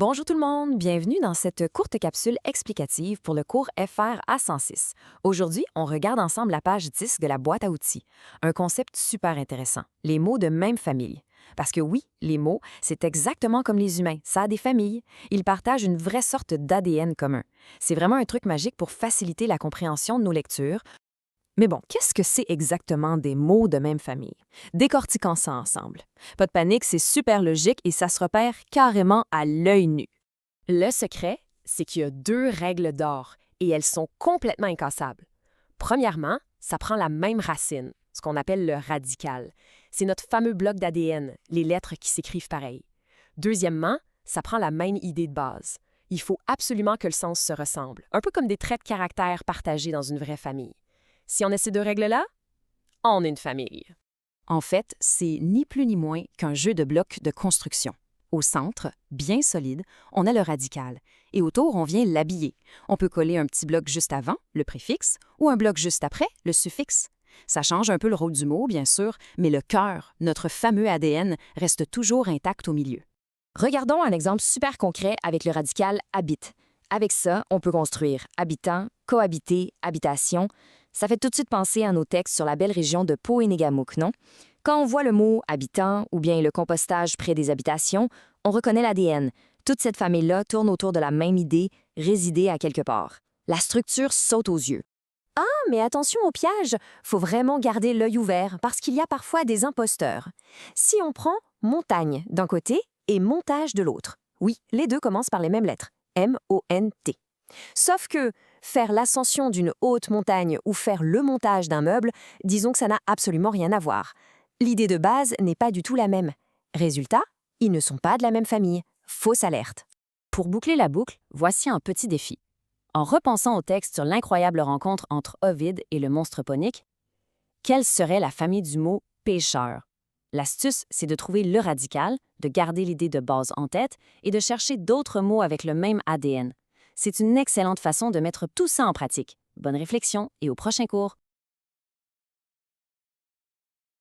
Bonjour tout le monde, bienvenue dans cette courte capsule explicative pour le cours FR à 106. Aujourd'hui, on regarde ensemble la page 10 de la boîte à outils. Un concept super intéressant, les mots de même famille. Parce que oui, les mots, c'est exactement comme les humains, ça a des familles. Ils partagent une vraie sorte d'ADN commun. C'est vraiment un truc magique pour faciliter la compréhension de nos lectures. Mais bon, qu'est-ce que c'est exactement des mots de même famille? Décortiquons ça ensemble. Pas de panique, c'est super logique et ça se repère carrément à l'œil nu. Le secret, c'est qu'il y a deux règles d'or et elles sont complètement incassables. Premièrement, ça prend la même racine, ce qu'on appelle le radical. C'est notre fameux bloc d'ADN, les lettres qui s'écrivent pareil. Deuxièmement, ça prend la même idée de base. Il faut absolument que le sens se ressemble, un peu comme des traits de caractère partagés dans une vraie famille. Si on a ces deux règles-là, on est une famille. En fait, c'est ni plus ni moins qu'un jeu de blocs de construction. Au centre, bien solide, on a le radical. Et autour, on vient l'habiller. On peut coller un petit bloc juste avant, le préfixe, ou un bloc juste après, le suffixe. Ça change un peu le rôle du mot, bien sûr, mais le cœur, notre fameux ADN, reste toujours intact au milieu. Regardons un exemple super concret avec le radical habite. Avec ça, on peut construire habitant, cohabiter, habitation. Ça fait tout de suite penser à nos textes sur la belle région de Pau-et-Négamook, non? Quand on voit le mot habitant ou bien le compostage près des habitations, on reconnaît l'ADN. Toute cette famille-là tourne autour de la même idée, résider à quelque part. La structure saute aux yeux. Ah, mais attention au piège! Faut vraiment garder l'œil ouvert parce qu'il y a parfois des imposteurs. Si on prend montagne d'un côté et montage de l'autre. Oui, les deux commencent par les mêmes lettres. M-O-N-T. Sauf que faire l'ascension d'une haute montagne ou faire le montage d'un meuble, disons que ça n'a absolument rien à voir. L'idée de base n'est pas du tout la même. Résultat, ils ne sont pas de la même famille. Fausse alerte. Pour boucler la boucle, voici un petit défi. En repensant au texte sur l'incroyable rencontre entre Ovide et le monstre ponique, quelle serait la famille du mot « pêcheur » ? L'astuce, c'est de trouver le radical, de garder l'idée de base en tête et de chercher d'autres mots avec le même ADN. C'est une excellente façon de mettre tout ça en pratique. Bonne réflexion et au prochain cours!